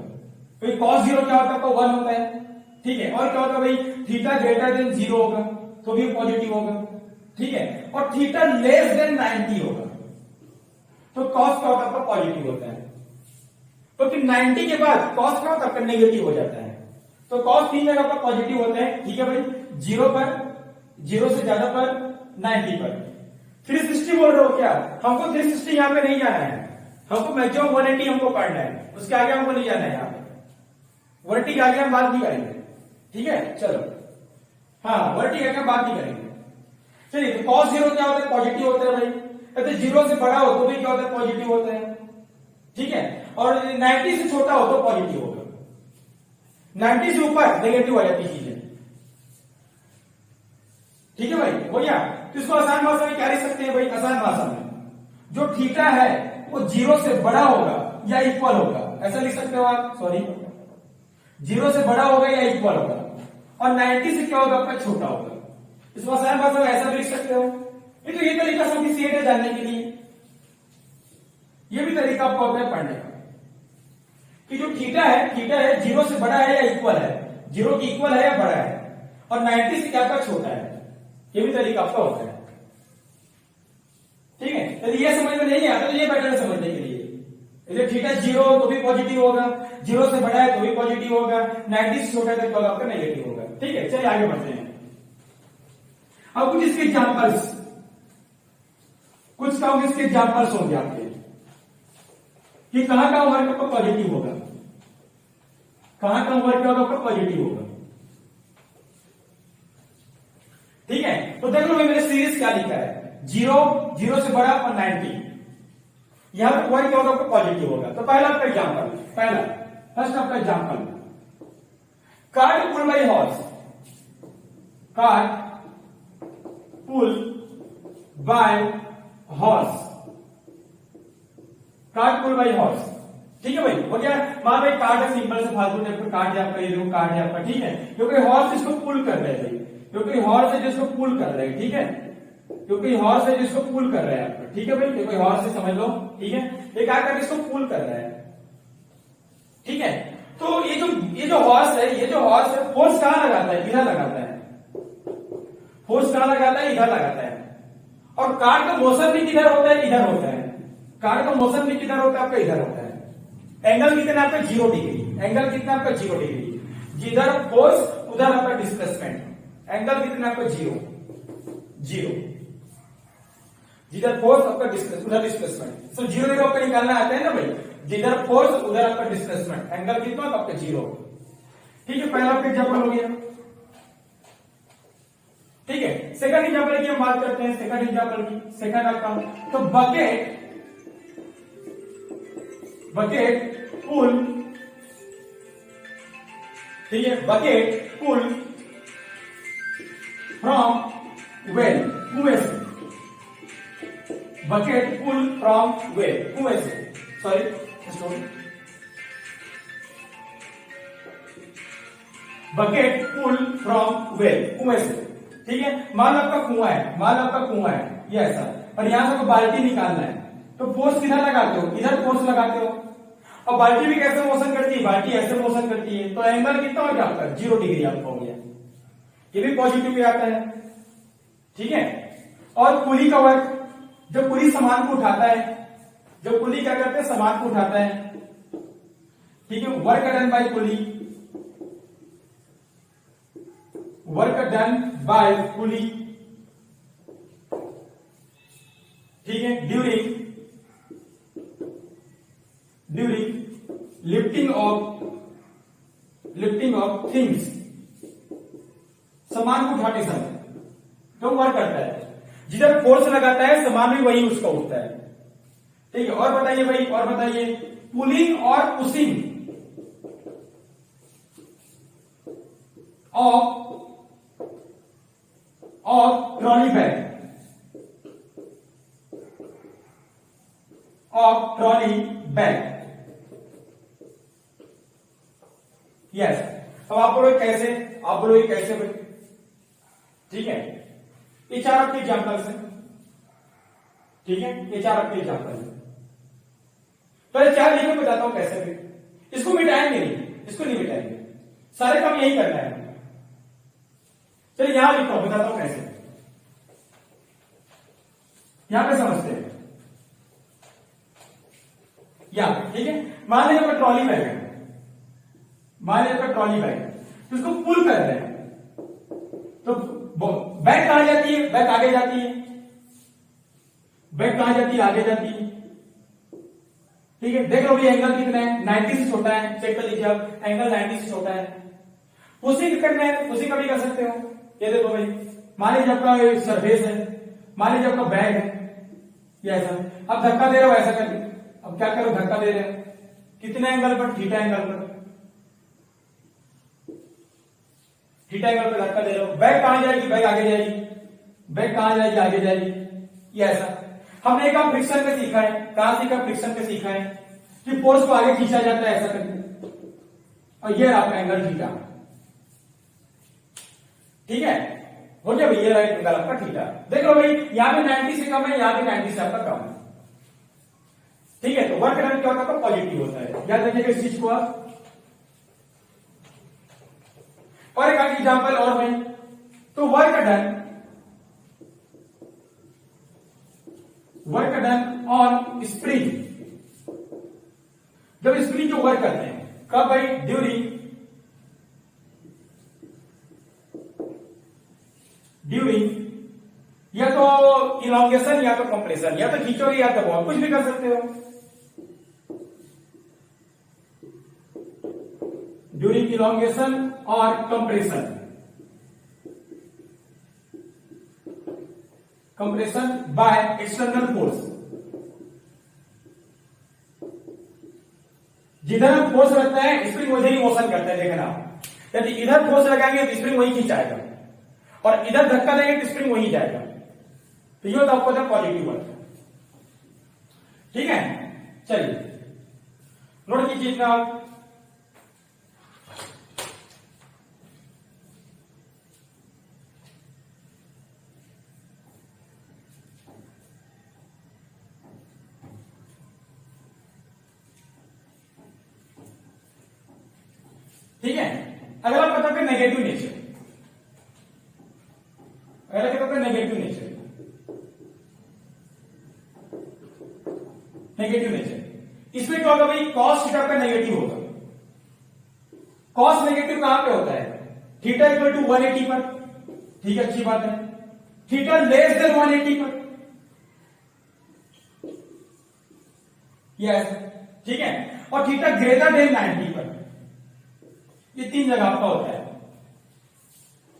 तो कॉस जीरो क्या होता है आपका, 1 होता है। ठीक है, और क्या होगा भाई, थीटा ग्रेटर देन जीरो होगा तो भी पॉजिटिव होगा। ठीक है, और थीटा लेस देन 90 होगा तो कॉस क्या होता है आपका, पॉजिटिव होता है। तो फिर 90 के बाद कॉस क्या होता है, नेगेटिव हो जाता है। तो कॉस 3 जगह पर पॉजिटिव होता है। ठीक है भाई, जीरो पर, जीरो से ज्यादा पर, 90 पर। 360 बोल रहे हो क्या, हमको 360 यहां पे नहीं जाना है, हमको मैक्सिमम 180 हमको पढ़ना है, उसके आगे हमको नहीं जाना है। यहाँ पे 180 के आगे हम बात नहीं करेंगे। ठीक है, चलो हाँ 180 के आगे हम बात नहीं करेंगे। चलिए तो कॉस जीरो क्या होता है, पॉजिटिव होता है भाई। तो जीरो से बड़ा हो तो भी क्या होता है, पॉजिटिव होता है। ठीक है, और 90 से छोटा हो तो पॉजिटिव होगा, 90 से ऊपर नेगेटिव हो जाती चीजें। ठीक है भाई, हो गया। तो इसको आसान भाषा में क्या लिख सकते हैं भाई, आसान भाषा में जो थीटा है वो जीरो से बड़ा होगा या इक्वल होगा, ऐसा लिख सकते हो आप, सॉरी 0 से बड़ा होगा या इक्वल होगा, और 90 से क्या होगा आपका छोटा होगा। इसको आसान भाषा में ऐसा भी लिख सकते हो। तो ये तरीका सफिशिएंट है जानने के लिए। ये भी तरीका आपको होता है पढ़ने का कि जो थीटा है 0 से बड़ा है या इक्वल है, 0 की इक्वल है या बड़ा है, और 90 से क्या छोटा है। ये भी तरीका आपका होता है। ठीक है, यदि ये समझ में नहीं आता तो ये पैटर्न समझने के लिए, यदि थीटा 0 तो भी पॉजिटिव होगा, 0 से बड़ा है तो भी पॉजिटिव होगा, 90 से छोटा है तो आपका नेगेटिव होगा। ठीक है, चलिए आगे बढ़ते हैं। अब कुछ इसके एग्जांपल्स, कुछ काम इसके एग्जांपल्स होंगे आपके कि कहां का वर्क आपका पॉजिटिव होगा, कहां का वर्क आपका पॉजिटिव होगा। ठीक है, तो देख लो मैंने सीरीज क्या लिखा है, 0 से बड़ा और 90, यहां पर वर्क क्या होगा आपका पॉजिटिव होगा। तो पहला आपका एग्जांपल, फर्स्ट आपका example, cart pull by horse, cart pull by horse, cart pull by horse. ठीक है भाई, हो गया। मान भाई कार्ट है, सिंपल से फालतू टाइप का कार्ट है आपका, ये देखो कार्ट है आपका। ठीक है, क्योंकि हॉर्स इसको पुल कर रहे हैं भाई, क्योंकि हॉर्स है जिसको पुल कर रहे हैं। ठीक है, क्योंकि हॉर्स है जिसको पुल कर रहे हैं आपका। ठीक है भाई, क्योंकि हॉर्स से समझ लो। ठीक है, ये क्या कर रहे हैं, इसको पुल कर रहे हैं। ठीक है, तो ये जो हॉर्स है फोर्स कहां लगाता है, इधर लगाता है। फोर्स कहां लगाता है, इधर लगाता है। और कार का मोशन भी किधर होता है, इधर होता है। कार का मोशन भी किधर होता है आपका, इधर होता है। एंगल कितना आपका 0 डिग्री, एंगल कितना आपका 0 डिग्री, जिधर फोर्स उधर आपका डिस्प्लेसमेंट। एंगल कितना आपका 0, जिधर फोर्स आपका उधर डिस्प्लेसमेंट। सो 0 आपका निकालना आता है ना भाई, जिधर फोर्स उधर आपका डिस्प्लेसमेंट। एंगल कितना आपका 0। ठीक है, पहला आपका एग्जांपल हो गया। ठीक है, सेकंड एग्जांपल की हम बात करते हैं, सेकंड एग्जांपल की। सेकंड आपका तो बकेट पुल, ठीक है, बकेट पुल फ्रॉम वेल, कुएं से, बकेट पुल फ्रॉम वेल, कुएं से, sorry bucket pull from well, कुएं से। ठीक है, मान लो आपका कुआं है, ये ऐसा, और यहां से बाल्टी निकालना है, तो फोर्स किधर लगाते हो, इधर फोर्स लगाते हो। और बाल्टी भी कैसे मोशन करती है, बाल्टी ऐसे मोशन करती है, तो एंगल कितना हो गया आपका 0 डिग्री आपका हो गया। ये भी पॉजिटिव भी आता है। ठीक है, और पुली का वर्क, जब पुली सामान को उठाता है, जब पुली क्या करते हैं, सामान को उठाता है। ठीक है, work done by pulley, work done by pulley. ठीक है, ड्यूरिंग लिफ्टिंग ऑफ थिंग्स, सामान को उठाते समय तो वर्क करता है। जिधर फोर्स लगाता है सामान भी वही उसका उठता है। ठीक है, और बताइए भाई, और बताइए, पुलिंग और pushing of trolley bag, yes. अब आप बोलो कैसे, भाई। ठीक है, ये 4 आपके एग्जाम्पल्स हैं। ठीक है, ये 4 आपके एग्जाम्पल हैं। तो ये 4 लिखो, बताता हूं कैसे भी। इसको मिटाएंगे नहीं, इसको नहीं मिटाएंगे, सारे काम यही करना है। चलिए यहां लिखो, बताता हूं कैसे, यहां पे समझते हैं। यहां ठीक है, मान लीजिए आपका ट्रॉली बैग है, तो इसको पुल कर रहे हैं, तो बैग कहां जाती है, बैग आगे जाती है, बैग कहां जाती है, आगे जाती है। ठीक है, देख लो भी एंगल कितना है, 90 से छोटा है, चेक कर लीजिए आप, एंगल 90 से छोटा है। पुशिंग करना है, पुशिंग का भी कर सकते हो। ये देखो भाई, मान लीजिए आपका सरफेस है, मान लीजिए आपका बैग है, ये ऐसा, अब धक्का दे रहे हो, ऐसा कर, अब क्या करो, धक्का दे रहे हो, कितने एंगल पर, थीटा एंगल पर, थीटा एंगल पर धक्का दे रहे हो। बैग कहां जाएगी, बैग आगे जाएगी, बैग कहां जाएगी, आगे जाएगी, ये ऐसा। हमने एक फ्रिक्शन पे सीखा है, कहां सीखा, फ्रिक्शन पे सीखा है। कि फोर्स को आगे खींचा जाता है ऐसा करके, और ये आपका एंगल थीटा। ठीक है, हो गया भाई, ये एंगल आपका थीटा। देख लो भाई, यहां पे 90 से कम है, यहां पे 90 से आपका कम है। ठीक है, तो वर्क डन क्या होता है, पॉजिटिव होता है। याद रखिएगा इस चीज को आप। और एक आगे एग्जांपल और भाई, तो वर्क डन ऑन स्प्रिंग। जब स्प्रिंग को वर्क करते हैं कब भाई, ड्यूरिंग या तो इलॉन्गेशन या तो कंप्रेशन, या तो खींचोगे या तो कुछ भी कर सकते हो। ड्यूरिंग इलॉन्गेशन और कंप्रेशन बाय एक्सटर्नल फोर्स। जिधर हम फोर्स लगता है स्प्रिंग उधर ही मोशन करता है। देखना, यदि इधर फोर्स लगाएंगे तो स्प्रिंग वही खींचाएगा, और इधर धक्का देंगे तो स्प्रिंग वही जाएगा। तो ये होता है आपको पॉजिटिव वर्क। ठीक है, चलिए नोट कीजिए इसका आप। ठीक है, अगला पता है नेगेटिव नेचर। अगला क्या होता है, नेगेटिव नेचर। नेगेटिव नेचर इसमें क्या होगा भाई, कॉस थीटा का नेगेटिव होगा। कॉस नेगेटिव कहां पे होता है, थीटा इक्वल टू 180 पर। ठीक है, अच्छी बात है। थीटा लेस देन 180 पर, यस ठीक है, और थीटा ग्रेटर देन 90 पर। ये तीन जगह आपका होता है।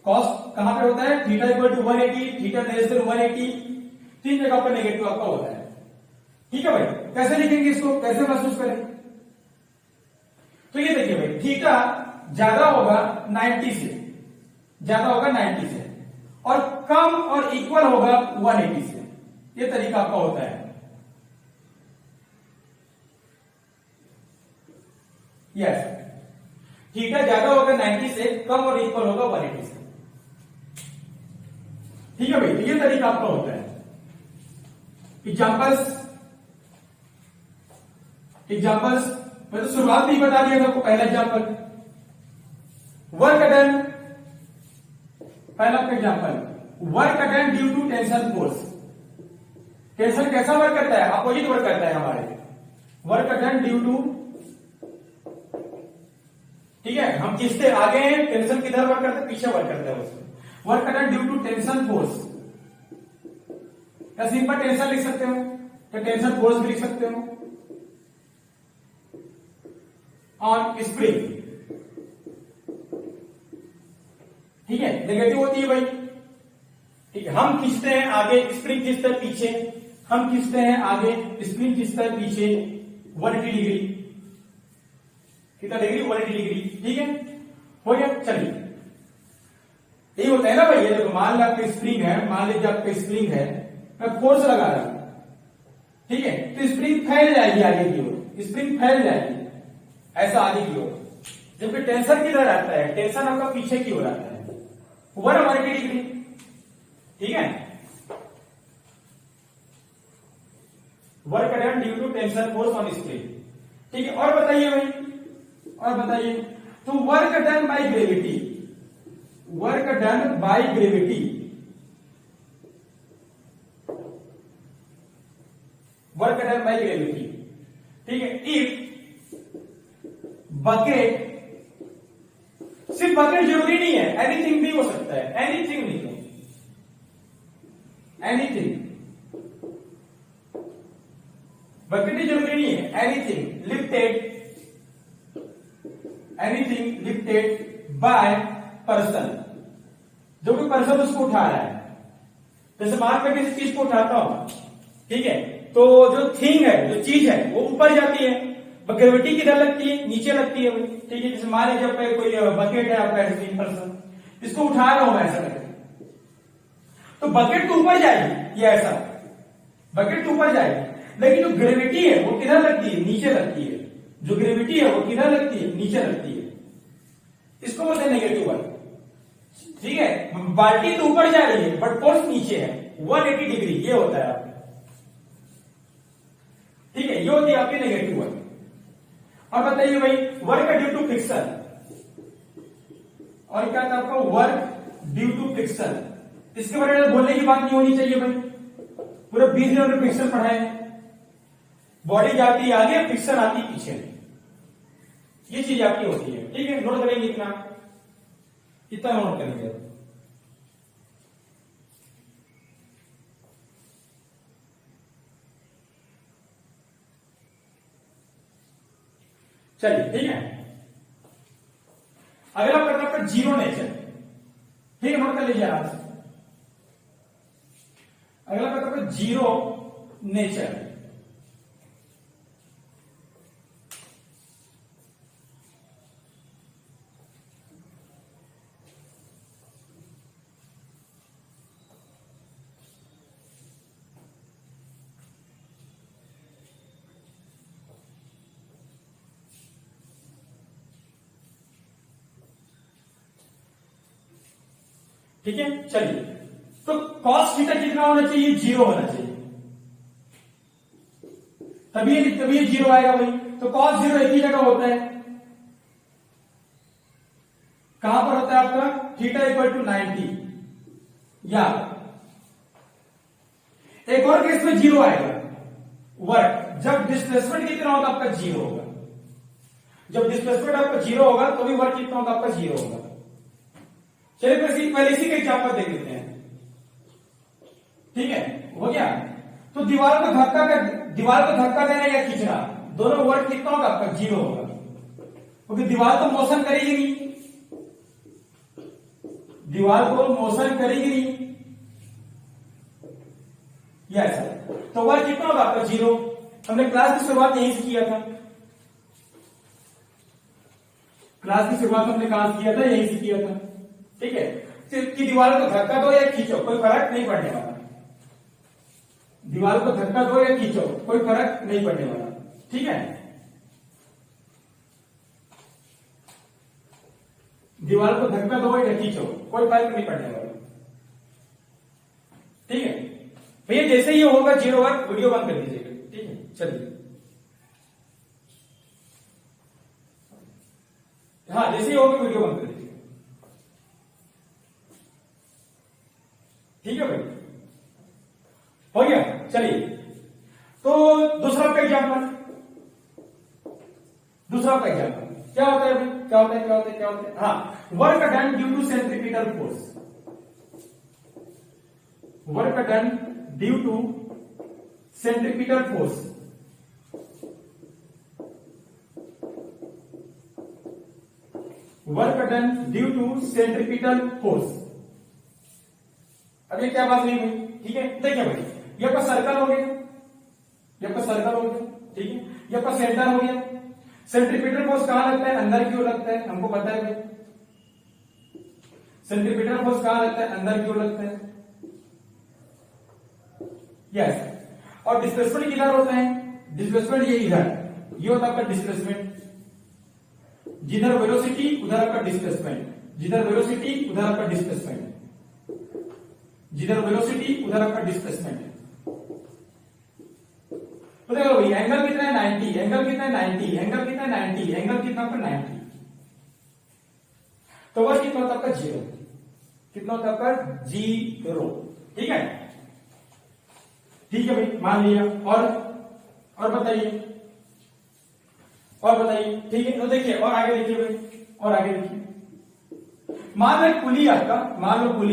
कॉस कहां पे होता है, theta equal to 180, theta less than 180, तीन जगह पर नेगेटिव आपका होता है। ठीक है भाई, कैसे लिखेंगे इसको, कैसे महसूस करें। तो ये देखिए भाई, थीटा ज्यादा होगा 90 से, ज्यादा होगा 90 से, और कम और इक्वल होगा 180 से। ये तरीका आपका होता है। यस, थीटा ज्यादा होगा 90 से, कम और इक्वल होगा 180 से। ठीक है भाई, तो ये तरीका आपका होता है। एग्जांपल्स मैं तो शुरुआत भी बता दिया था आपको। पहला एग्जांपल वर्क डन, पहला आपका example work done due to tension force. Tension कैसा वर्क करता है, अपोजिट वर्क करता है हमारे। वर्क डन ड्यू टू, ठीक है, हम खींचते आगे हैं, टेंशन किधर वर्क करता है, पीछे वर्क करता है उसमें। Work done due to tension force, या सिंपल टेंशन लिख सकते हो, या टेंशन फोर्स भी लिख सकते हो। ऑन स्प्रिंग, ठीक है, नेगेटिव होती है भाई। ठीक है, हम खींचते हैं आगे, स्प्रिंग खींचता है पीछे। हम खींचते हैं आगे, स्प्रिंग खींचता है पीछे 180 डिग्री। कितना डिग्री, 180 डिग्री। ठीक है, हो गया। चलिए, यही होता है ना भाई। ये देखो, मान लो आपका स्प्रिंग है, मान लीजिए आपका स्प्रिंग है, मैं फोर्स लगा रहा हूं, ठीक है, तो स्प्रिंग फैल जाएगी आगे की ओर, स्प्रिंग फैल जाएगी ऐसा आगे की ओर। जबकि टेंशन किधर आता है, टेंशन आपका पीछे की ओर आता है 180 डिग्री। ठीक है, work done due to tension force on spring. ठीक है, और बताइए भाई, और बताइए, तो work done by gravity, work done by gravity, work done by gravity. ठीक है, इफ बकेट, सिर्फ बकेट जरूरी नहीं है, एनीथिंग भी हो सकता है। एनीथिंग लिखो, एनीथिंग, बकेट ही जरूरी नहीं है। Anything lifted, anything lifted by person, जो भी पर्सन उसको उठा रहा है। जैसे मान मैं किसी चीज को उठाता हूं, ठीक है, तो जो थिंग है, जो चीज है, वो ऊपर जाती है, ग्रेविटी किधर लगती है, नीचे लगती है। ठीक है, जैसे मान लीजिए कोई बकेट है आपका, ऐसे 3 पर्सन, इसको उठा रहा हूं मैं ऐसा करके, तो बकेट तो ऊपर जाएगी, ये ऐसा बकेट तो ऊपर जाएगी, लेकिन जो ग्रेविटी है वो किधर लगती है, नीचे लगती है। जो ग्रेविटी है वो किधर लगती है, नीचे लगती है, इसको बोलते हैं नेगेटिव वर्क। ठीक है, बाल्टी तो ऊपर जा रही है बट फोर्स नीचे है, 180 डिग्री ये होता है आपका। ठीक है, ये होती है आपकी नेगेटिव वर्क। और बताइए भाई वर्क ड्यू टू फ्रिक्शन, और क्या था आपका वर्क ड्यू टू फ्रिक्शन। इसके बारे में बोलने की बात नहीं होनी चाहिए भाई, पूरे 20 किलोमीटर फ्रिक्शन पढ़ाए हैं। बॉडी जाती है आगे, फ्रिक्शन आती है पीछे, ये चीज आपकी होती है। ठीक है, नोट करेंगे इतना नोट करेंगे। चलिए ठीक है, अगला पढ़ना आपका जीरो नेचर। ठीक है, नोट कर लीजिए आराम से। अगला पढ़ना आपका जीरो नेचर। ठीक है, चलिए तो कॉस थीटा कितना होना चाहिए, जीरो होना चाहिए, तभी ये जीरो आएगा भाई। तो कॉस जीरो एक ही जगह होता है, कहां पर होता है आपका, थीटा इक्वल टू 90। या एक और केस में जीरो आएगा वर्क, जब डिस्प्लेसमेंट कितना होगा आपका, जीरो होगा। जब डिस्प्लेसमेंट आपका जीरो होगा तो भी वर्क कितना होगा आपका, जीरो होगा। चलिए पहले इसी का एग्जांपल देख लेते हैं। ठीक है, हो गया। तो दीवार को धक्का देना या खींचना, दोनों वर्क कितना होगा आपका, जीरो होगा, क्योंकि दीवार तो मोशन करेगी नहीं, दीवार को मोशन करेगी नहीं, यस। तो वर्क कितना होगा आपका, जीरो। हमने क्लास की शुरुआत यहीं से किया था, क्लास की शुरुआत हमने कहां से किया था, यहीं से किया था। ठीक है, कि दीवार को धक्का दो या खींचो कोई फर्क नहीं पड़ने वाला, दीवार को धक्का दो या खींचो कोई फर्क नहीं पड़ने वाला। ठीक है, दीवार को धक्का दो या खींचो कोई फर्क नहीं पड़ने वाला। ठीक है भैया, जैसे ही होगा जीरो वर्क, वीडियो बंद कर दीजिएगा। ठीक है, चलिए। हाँ, जैसे ही होगा वीडियो बंद कर दीजिए। ठीक है भाई, हो गया। चलिए, तो दूसरा का एग्जाम्पल क्या होता है भाई, क्या होता है। हाँ, work done due to centripetal force, work done due to centripetal force. Work done due to centripetal force. अब ये क्या बात नहीं हुई, ठीक है। देखिए भाई, ये आपका सर्कल हो गया, ये आपका सर्कल हो गया, ठीक है। ये आपका सेंटर हो गया। सेंट्रीपिटल फोर्स कहां लगता है, अंदर की ओर लगता है, हमको पता है भाई। सेंट्रीपिटल फोर्स कहां लगता है, अंदर की ओर लगता है, यस। और डिस्प्लेसमेंट किधर होता है, डिस्प्लेसमेंट ये इधर, ये होता है आपका डिस्प्लेसमेंट। जिधर वेलोसिटी उधर आपका डिस्प्लेसमेंट, जिधर वेलोसिटी उधर आपका डिस्प्लेसमेंट, जिधर वेलोसिटी उधर आपका डिस्प्लेसमेंट है। तो देखो भाई, एंगल कितना है 90, एंगल कितना है 90, एंगल कितना है 90, एंगल कितना आपका 90। तो वह कितना होता है आपका जीरो, कितना होता है आपका जीरो। ठीक है, ठीक है भाई, मान लिया। और बताइए, ठीक है। तो देखिए, और आगे देखिए भाई, और आगे देखिए। मान लो पुली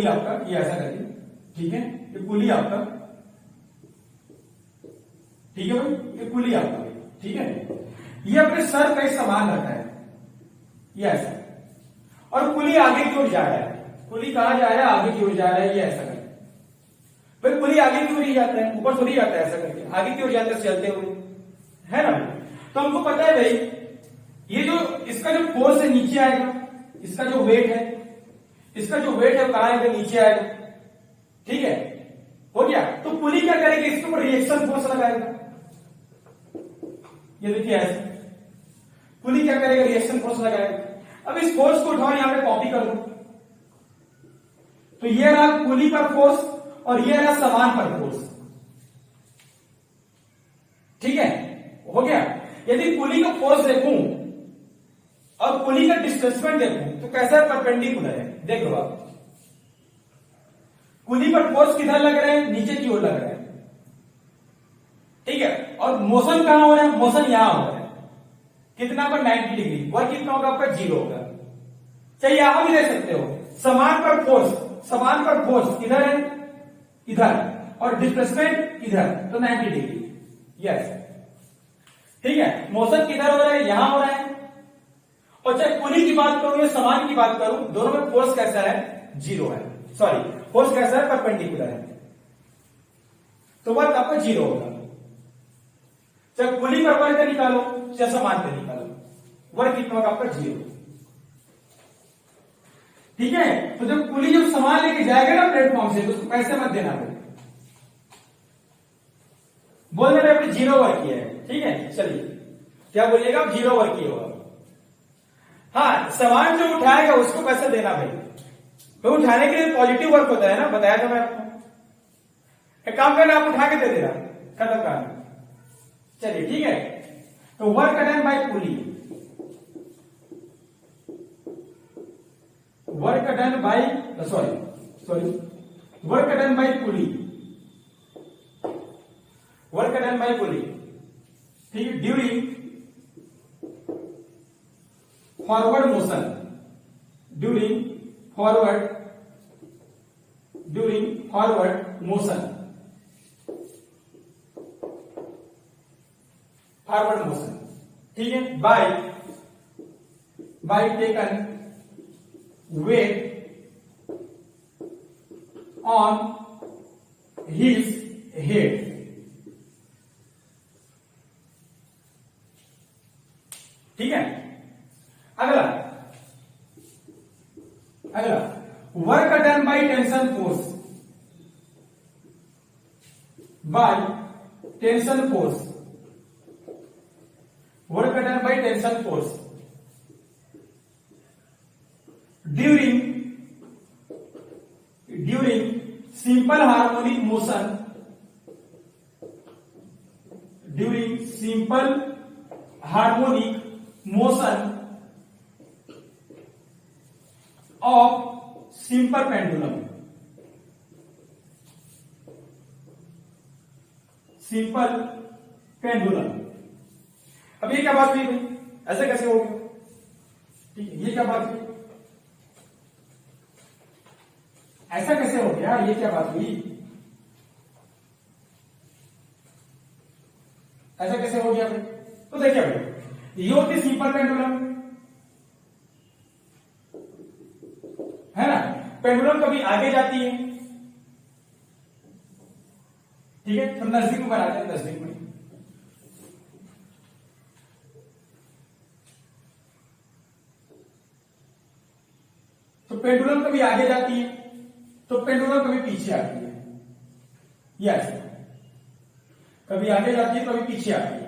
आपका ये ऐसा करिए, ठीक है। ये पुली आपका, ठीक है भाई, ये पुली आपका, ठीक है। ये अपने सर पे समान रखा है, ये ऐसा, और पुली आगे की ओर जा रहा है। पुली कहां जा रहा है, आगे की ओर जा रहा है, ये ऐसा करके। भाई पुली आगे की ओर ही जाता है, ऊपर थोड़ी जाता है, ऐसा करके आगे की ओर जाता है चलते हुए, है ना। तो हमको पता है भाई, ये जो इसका जो फोर्स है नीचे आएगा, इसका जो वेट है, वो कहां आएगा, नीचे आएगा, ठीक है। हो गया। तो पुली क्या करेगी, इसके ऊपर रिएक्शन फोर्स लगाएगा, ये देखिए ऐसे, पुली क्या करेगा, रिएक्शन फोर्स लगाएगा। अब इस फोर्स को उठाओ, यहां पे कॉपी कर दो, तो ये रहा पुली पर फोर्स और ये रहा समान पर फोर्स। ठीक है, हो गया। यदि पुली का फोर्स देखूं और पुली का डिस्प्लेसमेंट देखूं तो कैसा है, परपेंडिकुलर है। देख लो आप, पुली पर फोर्स किधर लग रहा है, नीचे की ओर लग रहा है। ठीक है, और मोशन कहां हो रहा है, मोशन यहां हो रहा है। कितना पर 90 डिग्री, वर्क कितना होगा आपका, 0 होगा। चाहिए यहां भी दे सकते हो, समान पर फोर्स, समान पर फोर्स इधर है, इधर, और डिस्प्लेसमेंट इधर, तो 90 डिग्री। यस, ठीक है। मोशन किधर हो रहा है, यहां हो रहा है। और चाहे पुली की बात करूं या समान की बात करूं, दोनों में फोर्स कैसा है, 0 है। सॉरी, फोर्स कैसा है, परपेंडिकुलर है, तो वर्क आपका 0 होगा। चाहे पुली पर वर्क निकालो चाहे समान पे निकालो, वर्क कितना होगा आपका, 0। ठीक है, तो जब पुली जब सामान लेके जाएगा ना प्लेटफॉर्म से, तो उसको पैसे मत देना पड़ेगा, बोलने में आपने 0 वर्क किया है। ठीक है, चलिए क्या बोलिएगा आप, 0 वर्क किया होगा। हाँ, सामान जो उठाएगा उसको पैसा देना भाई, तो उठाने के लिए पॉजिटिव वर्क होता है ना, बताया था मैं आपको। एक काम करना, आप उठा के दे देना, खत्म काम। चलिए ठीक है, तो work done by pulley, work done by work done by pulley, work done by pulley. ठीक है, during forward motion, during forward motion, forward motion. ठीक है, by taken weight on his head. ठीक है, अगला work done by tension force, work done by tension force during simple harmonic motion, during simple harmonic motion of simple pendulum, simple pendulum. अब ये क्या बात हुई भाई, ऐसे कैसे हो गया? ठीक है, ये क्या बात हुई, ऐसा कैसे हो गया, ये क्या बात हुई, ऐसा कैसे हो गया भाई? तो देखिए भाई, ये होती सिंपल पेंडुलम है ना, पेंडुलम कभी आगे जाती है। ठीक है, तो नजदीक में बनाते हैं, नजदीक में। तो पेंडुलम कभी आगे जाती है, तो पेंडुलम कभी पीछे आती है। यस, कभी आगे जाती है, कभी पीछे आती है।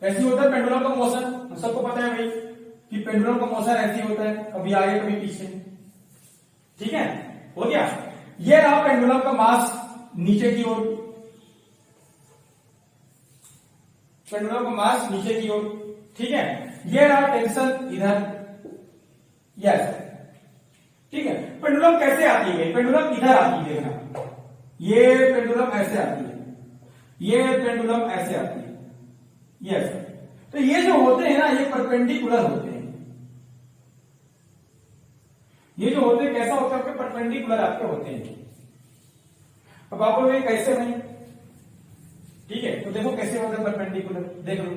ऐसे होता है पेंडुलम का मोशन, सबको पता है भाई कि पेंडुलम का मोशन ऐसे होता है, कभी आगे कभी पीछे। ठीक है, हो गया। ये रहा पेंडुलम का मास नीचे की ओर, पेंडुलम का मास नीचे की ओर। ठीक है, ये रहा टेंशन इधर। यस, ठीक है। पेंडुलम कैसे आती है, पेंडुलम इधर आती है, देखना, ये पेंडुलम ऐसे आती है, ये पेंडुलम ऐसे आती है। यस, तो ये जो होते हैं ना, ये परपेंडिकुलर होते हैं। ये जो होते हैं कैसा होता है, परपेंडिकुलर आपके होते हैं। अब आप बोलोगे कैसे नहीं, ठीक है, तो देखो कैसे होता है परपेंडिकुलर, देख लो।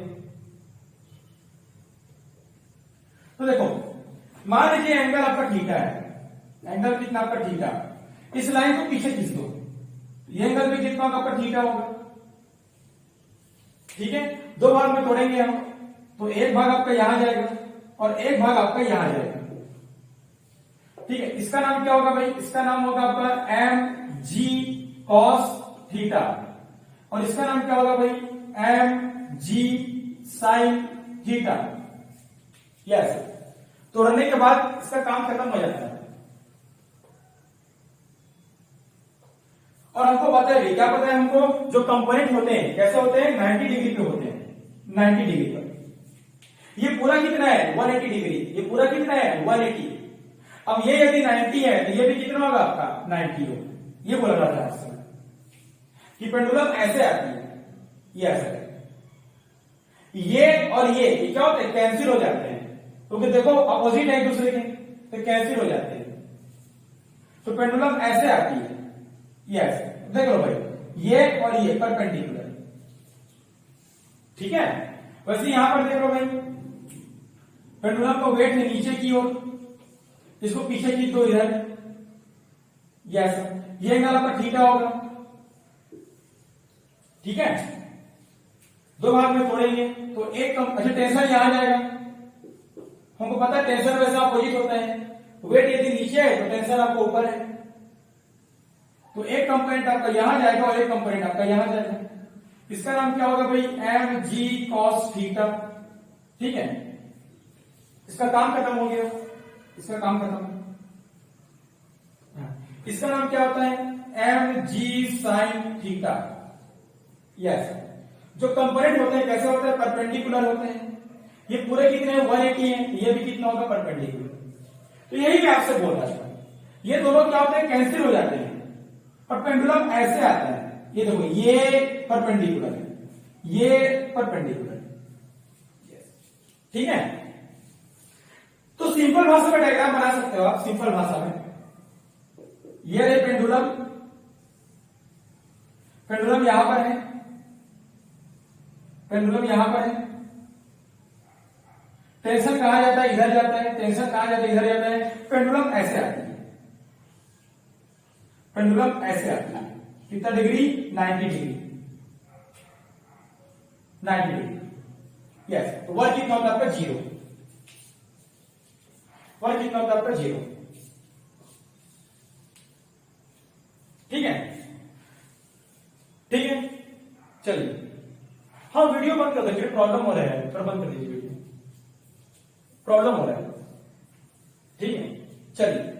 तो देखो, मान लीजिए एंगल आपका थीटा है, एंगल कितना आपका थीटा, इस लाइन को पीछे खींच दो, ये एंगल भी कितना आपका थीटा होगा। ठीक है, दो भाग में तोड़ेंगे हम, तो एक भाग आपका यहां जाएगा और एक भाग आपका यहां जाएगा। ठीक है, इसका नाम क्या होगा भाई, इसका नाम होगा आपका एम जी कॉस थीटा, और इसका नाम क्या होगा भाई, M G sine theta. Yes, तोड़ने के बाद इसका काम खत्म हो जाता है। और हमको पता है, क्या पता है हमको, जो कंपोनेंट होते हैं कैसे होते हैं, 90 डिग्री पे होते हैं, 90 डिग्री पर। ये पूरा कितना है, 180 डिग्री। ये पूरा कितना है, 180। अब ये यदि 90 है तो ये भी कितना होगा आपका, 90 होगा। ये बोला जाता है कि पेंडुलम ऐसे आती है, ये ऐसे ये और ये क्या होते हैं, कैंसिल हो जाते हैं, क्योंकि देखो अपोजिट है एक दूसरे के, तो कैंसिल हो जाते हैं। तो पेंडुलम ऐसे आती है, ये ऐसे, देख लो भाई, ये और ये परपेंडिकुलर, ठीक है। वैसे यहां पर देख लो भाई, पेंडुलम का वेट है नीचे की ओर, इसको पीछे की दो इधर, ये ऐसा, ये एंगल आपका थीटा होगा, ठीक है। दो भाग में तोड़ेंगे तो एक कम, अच्छा टेंशन यहां जाएगा, हमको पता है टेंशन वैसे अपोजिट होता है, वेट यदि नीचे है तो टेंशन आपको ऊपर है, तो एक कंपोनेंट आपका यहां जाएगा और एक कंपोनेंट आपका यहां जाएगा। इसका नाम क्या होगा भाई, एम जी कॉस थीटा, ठीक है। इसका काम खत्म हो गया, इसका काम खत्म। इसका नाम क्या होता है, M G sine theta. Yes, जो कंपोनेंट होते हैं कैसे होते हैं, परपेंडिकुलर होते हैं। ये पूरे कितने हैं, 180 है, ये भी कितना होगा, परपेंडिकुलर। तो यही मैं आपसे बोल रहा था, ये दोनों क्या होते हैं, कैंसिल हो जाते हैं, और पेंडुलम ऐसे आता है। ये देखो, ये परपेंडिकुलर है, ये परपेंडिकुलर है, ठीक है। तो सिंपल भाषा में डायग्राम बना सकते हो आप, सिंपल भाषा में। ये रहे पेंडुलम, पेंडुलम यहां पर है, पेंडुलम यहां पर है, टेंशन कहां जाता है, इधर जाता है, टेंशन कहां जाता है, इधर जाता है। पेंडुलम ऐसे आती है, पेंडुलम ऐसे आती है, कितना डिग्री, 90 डिग्री, 90 डिग्री। यस, तो वर्क कितना होता है आपका, 0। वर्क कितना होता है आपका, 0, ठीक है, ठीक है। चलिए, हाँ वीडियो बंद कर दीजिए, प्रॉब्लम हो रहा है, पर बंद कर दीजिए वीडियो, प्रॉब्लम हो रहा है, ठीक है। चलिए।